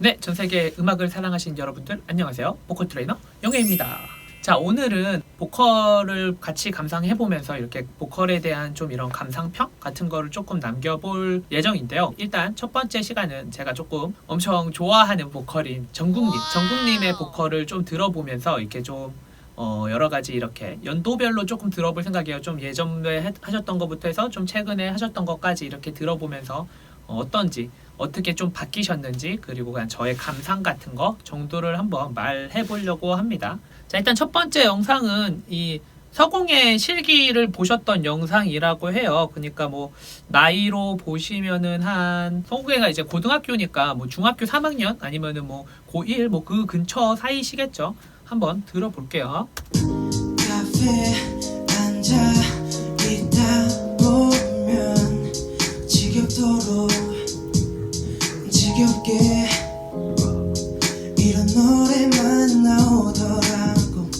네, 전 세계 음악을 사랑하시는 여러분들 안녕하세요. 보컬 트레이너 영예입니다. 자, 오늘은 보컬을 같이 감상해보면서 이렇게 보컬에 대한 좀 이런 감상평 같은 거를 조금 남겨볼 예정인데요. 일단 첫 번째 시간은 제가 조금 엄청 좋아하는 보컬인 정국님의 보컬을 좀 들어보면서 이렇게 좀 여러 가지 이렇게 연도별로 조금 들어볼 생각이에요. 좀 예전에 하셨던 것부터 해서 좀 최근에 하셨던 것까지 이렇게 들어보면서 어떤지 어떻게 좀 바뀌셨는지 그리고 그냥 저의 감상 같은 거 정도를 한번 말해 보려고 합니다. 자, 일단 첫 번째 영상은 이 서공의 실기를 보셨던 영상이라고 해요. 그러니까 뭐 나이로 보시면은 한 서공회가 이제 고등학교니까 뭐 중학교 3학년 아니면은 뭐 고1 뭐 그 근처 사이시겠죠. 한번 들어볼게요. 카페 앉아 있다 보면 지겹도록 지겹게 이런 노래만 나오더라고.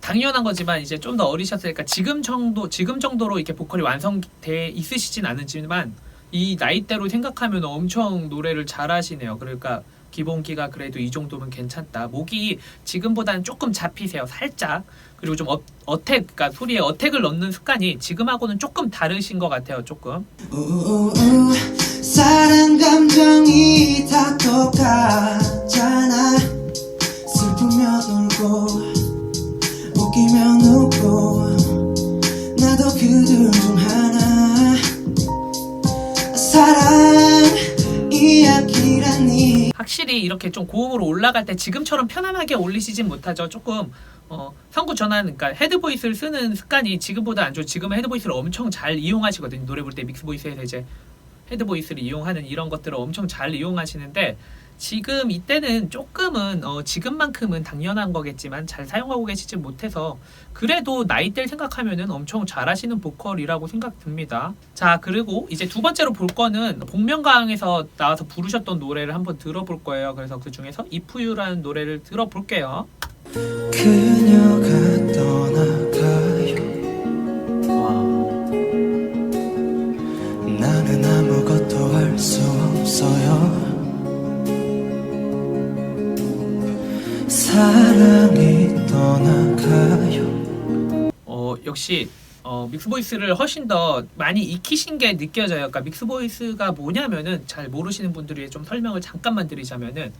당연한 거지만 이제 좀 더 어리셨으니까 지금 정도로 이렇게 보컬이 완성돼 있으시진 않지만 이 나이대로 생각하면 엄청 노래를 잘하시네요. 그러니까 기본기가 그래도 이 정도면 괜찮다. 목이 지금보다는 조금 잡히세요. 살짝. 그리고 좀 그러니까 소리에 어택을 넣는 습관이 지금하고는 조금 다르신 것 같아요. 조금. 사랑 감정이 다 똑같잖아. 슬프면 울고 웃기면 웃고 나도 그들 중 하나. 사랑 이야기라니. 확실히 이렇게 좀 고음으로 올라갈 때 지금처럼 편안하게 올리시진 못하죠. 조금 성구 전환, 그러니까 헤드 보이스를 쓰는 습관이 지금보다 안 좋고 지금은 헤드 보이스를 엄청 잘 이용하시거든요. 노래 볼 때 믹스 보이스에서 이제 헤드 보이스를 이용하는 이런 것들을 엄청 잘 이용하시는데 지금 이때는 조금은 지금만큼은 당연한 거겠지만 잘 사용하고 계시지 못해서 그래도 나이대를 생각하면은 엄청 잘하시는 보컬이라고 생각 듭니다. 자, 그리고 이제 두 번째로 볼 거는 복면가왕에서 나와서 부르셨던 노래를 한번 들어볼 거예요. 그래서 그 중에서 If You라는 노래를 들어볼게요. 그녀가 떠나가요. 와. 나는 아무것도 할 수 없어요. 사랑이 떠나가요. 역시 믹스 보이스를 훨씬 더 많이 익히신 게 느껴져요. 그러니까 믹스 보이스가 뭐냐면은 잘 모르시는 분들이 좀 설명을 잠깐만 드리자면은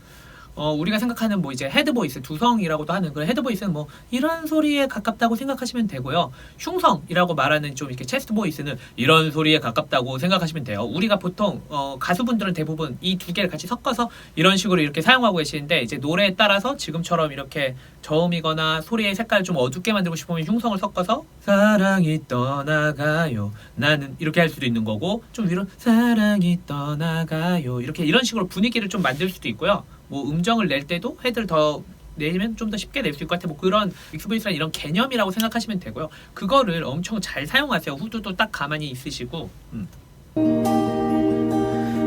우리가 생각하는 뭐 이제 헤드 보이스, 두성이라고도 하는 그런 헤드 보이스는 뭐 이런 소리에 가깝다고 생각하시면 되고요. 흉성이라고 말하는 좀 이렇게 체스트 보이스는 이런 소리에 가깝다고 생각하시면 돼요. 우리가 보통 가수분들은 대부분 이 두 개를 같이 섞어서 이런 식으로 이렇게 사용하고 계시는데 이제 노래에 따라서 지금처럼 이렇게 저음이거나 소리의 색깔을 좀 어둡게 만들고 싶으면 흉성을 섞어서 사랑이 떠나가요 나는 이렇게 할 수도 있는 거고 좀 위로 사랑이 떠나가요 이렇게 이런 식으로 분위기를 좀 만들 수도 있고요. 뭐 음정을 낼 때도 헤드를 더 내면 좀 더 쉽게 낼 수 있을 것 같아요. 뭐 그런 믹스 보이스라는 이런 개념이라고 생각하시면 되고요. 그거를 엄청 잘 사용하세요. 후두도 딱 가만히 있으시고.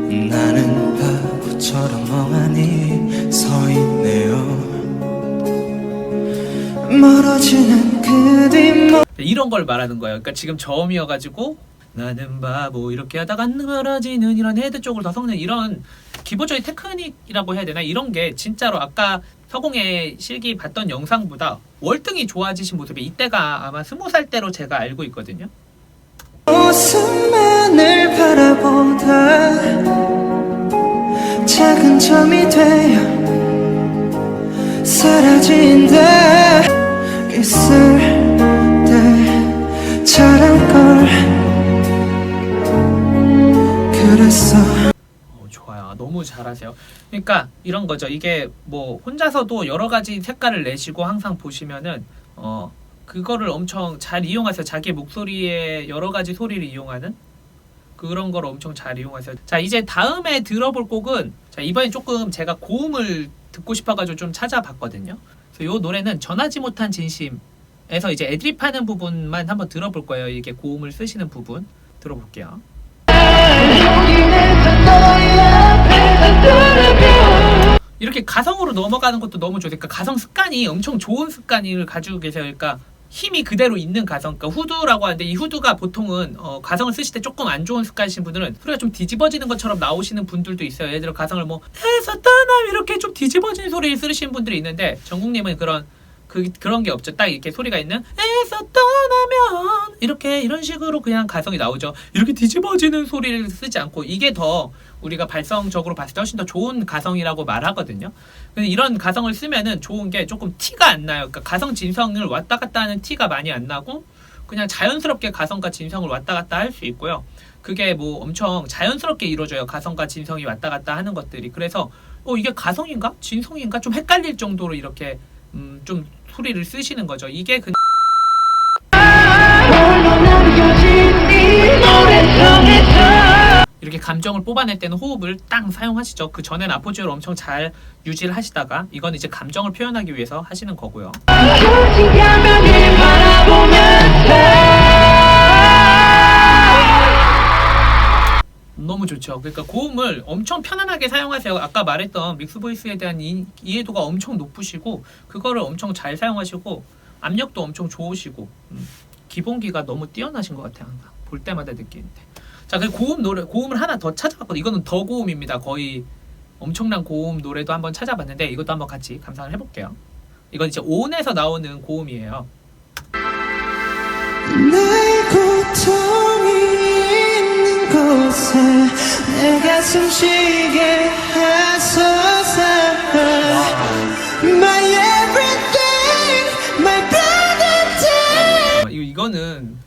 나는 바보처럼 멍하니 서 있네요. 멀어지는 그 뒷모습. 이런 걸 말하는 거예요. 그러니까 지금 저음이어가지고 나는 바보 이렇게 하다가 멀어지는 이런 헤드 쪽으로 더 섞는 이런 기본적인 테크닉이라고 해야 되나? 이런 게 진짜로 아까 서공의 실기 봤던 영상보다 월등히 좋아지신 모습이 이때가 아마 20살 때로 제가 알고 있거든요. 모습만을 바라보다 작은 점이 되어 사라진다. 있을 때 잘할걸 그랬어. 좋아요. 너무 잘하세요. 그러니까 이런 거죠. 이게 뭐 혼자서도 여러 가지 색깔을 내시고 항상 보시면은 그거를 엄청 잘 이용하세요. 자기 목소리에 여러 가지 소리를 이용하는 그런 걸 엄청 잘 이용하세요. 자, 이제 다음에 들어볼 곡은 자, 이번엔 조금 제가 고음을 듣고 싶어가지고 좀 찾아봤거든요. 그래서 이 노래는 전하지 못한 진심에서 이제 애드립하는 부분만 한번 들어볼 거예요. 이게 고음을 쓰시는 부분 들어볼게요. 이렇게 가성으로 넘어가는 것도 너무 좋아요. 그러니까 가성 습관이 엄청 좋은 습관을 가지고 계세요. 그러니까 힘이 그대로 있는 가성, 그러니까 후두라고 하는데 이 후두가 보통은 가성을 쓰실 때 조금 안 좋은 습관이신 분들은 소리가 좀 뒤집어지는 것처럼 나오시는 분들도 있어요. 예를 들어 가성을 뭐 해서 떠나 이렇게 좀 뒤집어진 소리를 쓰시는 분들이 있는데 정국님은 그런 게 없죠. 딱 이렇게 소리가 있는 에서 떠나면 이렇게 이런 식으로 그냥 가성이 나오죠. 이렇게 뒤집어지는 소리를 쓰지 않고 이게 더 우리가 발성적으로 봤을 때 훨씬 더 좋은 가성이라고 말하거든요. 근데 이런 가성을 쓰면은 좋은 게 조금 티가 안 나요. 그러니까 가성 진성을 왔다 갔다 하는 티가 많이 안 나고 그냥 자연스럽게 가성과 진성을 왔다 갔다 할 수 있고요. 그게 뭐 엄청 자연스럽게 이루어져요. 가성과 진성이 왔다 갔다 하는 것들이. 그래서 이게 가성인가 진성인가 좀 헷갈릴 정도로 이렇게 좀 소리를 쓰시는 거죠. 이게 이렇게 감정을 뽑아낼 때는 호흡을 땅 사용하시죠. 그 전엔 아포지오를 엄청 잘 유지를 하시다가 이건 이제 감정을 표현하기 위해서 하시는 거고요. 너무 좋죠. 그러니까 고음을 엄청 편안하게 사용하세요. 아까 말했던 믹스 보이스에 대한 이해도가 엄청 높으시고 그거를 엄청 잘 사용하시고 압력도 엄청 좋으시고 기본기가 너무 뛰어나신 것 같아요. 항상 볼 때마다 느끼는데. 자, 그 고음을 하나 더 찾아봤거든요. 이거는 더 고음입니다. 거의 엄청난 고음 노래도 한번 찾아봤는데 이것도 한번 같이 감상을 해볼게요. 이건 이제 온에서 나오는 고음이에요. 내 고통이 있는 곳에 내가 숨쉬게 하소서. My everything, my breathing. 이거는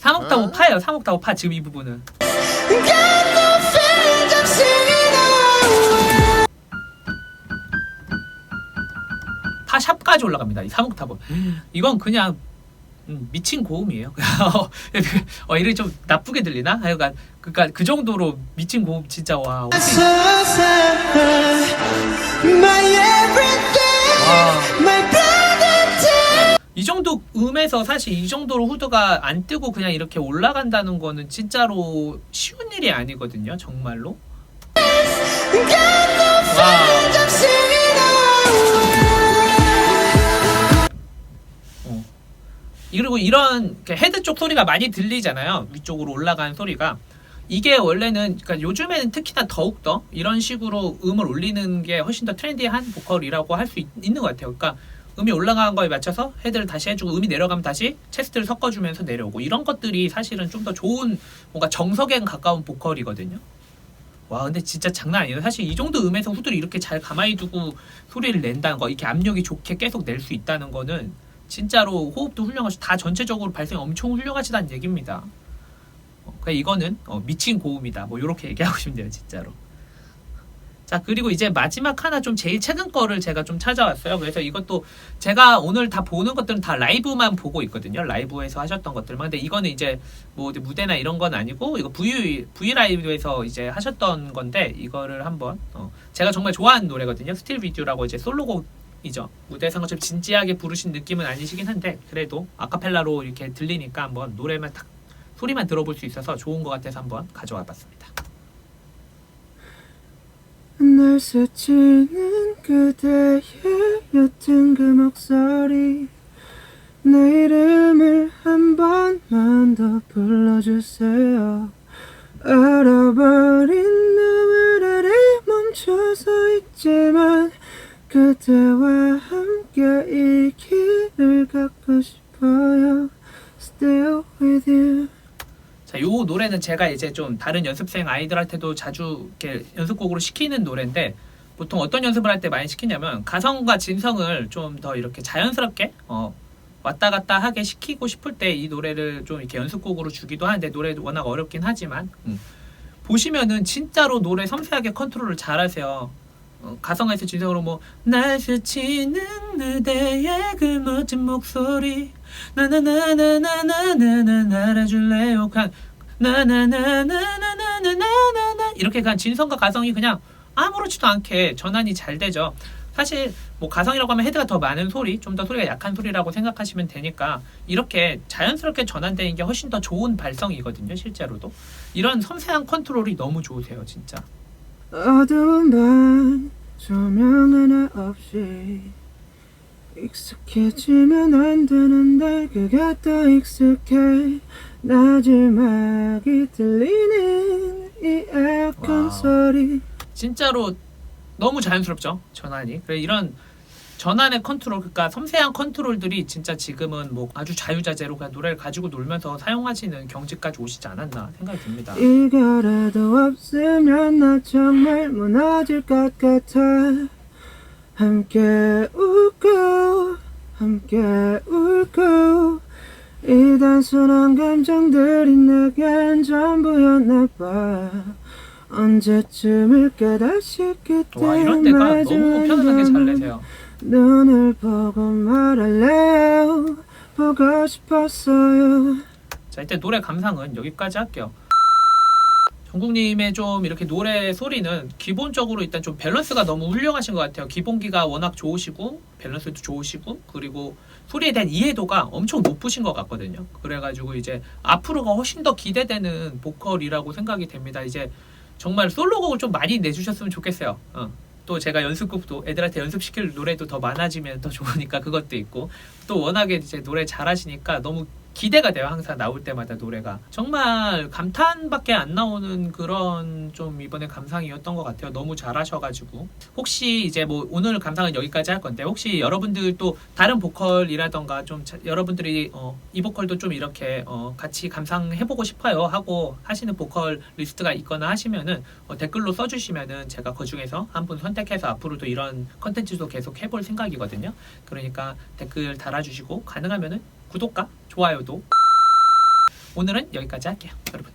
3옥타브 파예요. 3옥타브 파. 지금 이 부분은 파 샵까지 올라갑니다. 이 3옥타브. 이건 그냥 미친 고음이에요. 이렇게 좀 나쁘게 들리나? 그러니까 그 정도로 미친 고음 진짜 와. 이 정도 음에서 사실 이 정도로 후드가 안 뜨고 그냥 이렇게 올라간다는 거는 진짜로 쉬운 일이 아니거든요. 정말로. 그리고 이런 헤드 쪽 소리가 많이 들리잖아요. 위쪽으로 올라가는 소리가. 이게 원래는 그러니까 요즘에는 특히나 더욱더 이런 식으로 음을 올리는 게 훨씬 더 트렌디한 보컬이라고 할 수 있는 것 같아요. 그러니까 음이 올라간 거에 맞춰서 헤드를 다시 해주고 음이 내려가면 다시 체스트를 섞어주면서 내려오고 이런 것들이 사실은 좀 더 좋은 뭔가 정석에 가까운 보컬이거든요. 와, 근데 진짜 장난 아니에요. 사실 이 정도 음에서 후드를 이렇게 잘 가만히 두고 소리를 낸다는 거, 이렇게 압력이 좋게 계속 낼 수 있다는 거는 진짜로 호흡도 훌륭하시고 다 전체적으로 발성이 엄청 훌륭하시다는 얘기입니다. 그러니까 이거는 미친 고음이다. 뭐 이렇게 얘기하고 싶네요, 돼요, 진짜로. 자, 그리고 이제 마지막 하나 좀 제일 최근 거를 제가 좀 찾아왔어요. 그래서 이것도 제가 오늘 다 보는 것들은 다 라이브만 보고 있거든요. 라이브에서 하셨던 것들만. 근데 이거는 이제 뭐 무대나 이런 건 아니고 이거 V 라이브에서 이제 하셨던 건데 이거를 한번 제가 정말 좋아하는 노래거든요. 스틸 비디오라고 이제 솔로곡이죠. 무대에서 한 것처럼 진지하게 부르신 느낌은 아니시긴 한데 그래도 아카펠라로 이렇게 들리니까 한번 노래만 딱 소리만 들어볼 수 있어서 좋은 것 같아서 한번 가져와 봤습니다. 날 스치는 그대의 옅은 그 목소리 내 이름을 한 번만 더 불러주세요. 얼어버린 너울 아래 멈춰서 있지만 그대와 함께 이 길을 걷고 싶어요. Still with you. 자, 요 노래는 제가 이제 좀 다른 연습생 아이들한테도 자주 이렇게 연습곡으로 시키는 노래인데 보통 어떤 연습을 할 때 많이 시키냐면 가성과 진성을 좀 더 이렇게 자연스럽게 왔다 갔다 하게 시키고 싶을 때 이 노래를 좀 이렇게 연습곡으로 주기도 하는데 노래도 워낙 어렵긴 하지만 보시면은 진짜로 노래 섬세하게 컨트롤을 잘 하세요. 가성에서 진성으로 뭐 날 스치는 그대의 그 멋진 목소리 나나나나나나나나 알아줄래요. 그냥 나나나나나나나나나 이렇게 그냥 진성과 가성이 그냥 아무렇지도 않게 전환이 잘 되죠. 사실 뭐 가성이라고 하면 헤드가 더 많은 소리, 좀 더 소리가 약한 소리라고 생각하시면 되니까 이렇게 자연스럽게 전환되는 게 훨씬 더 좋은 발성이거든요. 실제로도 이런 섬세한 컨트롤이 너무 좋으세요, 진짜. 어두운 밤 조명 하나 없이 익숙해지면 안 되는데 그게 더 익숙해 나지막이 들리는 이 에어컨 와우. 소리 진짜로 너무 자연스럽죠, 전환이. 그래 이런 전환의 컨트롤, 그러니까 섬세한 컨트롤들이 진짜 지금은 뭐 아주 자유자재로 그냥 노래를 가지고 놀면서 사용하시는 경지까지 오시지 않았나 생각이 듭니다. 이거라도 없으면 나 정말 무너질 것 같아 함께 웃고 함께 울고 이 단순한 감정들이 내겐 전부였나 봐 언제쯤일까 다시 그때 와, 이런 때가 너무 편안하게 잘 내세요. 눈을 보고 말할래요 보고 싶었어요 자, 이때 노래 감상은 여기까지 할게요. 정국님의 좀 이렇게 노래 소리는 기본적으로 일단 좀 밸런스가 너무 훌륭하신 것 같아요. 기본기가 워낙 좋으시고 밸런스도 좋으시고 그리고 소리에 대한 이해도가 엄청 높으신 것 같거든요. 그래가지고 이제 앞으로가 훨씬 더 기대되는 보컬이라고 생각이 됩니다. 이제 정말 솔로곡을 좀 많이 내주셨으면 좋겠어요. 또 제가 연습곡도 애들한테 연습시킬 노래도 더 많아지면 더 좋으니까 그것도 있고 또 워낙에 이제 노래 잘하시니까 너무 기대가 돼요. 항상 나올 때마다 노래가 정말 감탄밖에 안 나오는 그런 좀 이번에 감상이었던 것 같아요. 너무 잘하셔가지고 혹시 이제 뭐 오늘 감상은 여기까지 할 건데 혹시 여러분들 또 다른 보컬이라던가 좀 여러분들이 이 보컬도 좀 이렇게 같이 감상해보고 싶어요 하고 하시는 보컬 리스트가 있거나 하시면은 댓글로 써주시면은 제가 그 중에서 한 분 선택해서 앞으로도 이런 컨텐츠도 계속 해볼 생각이거든요. 그러니까 댓글 달아주시고 가능하면은 구독과 좋아요도 오늘은 여기까지 할게요. 여러분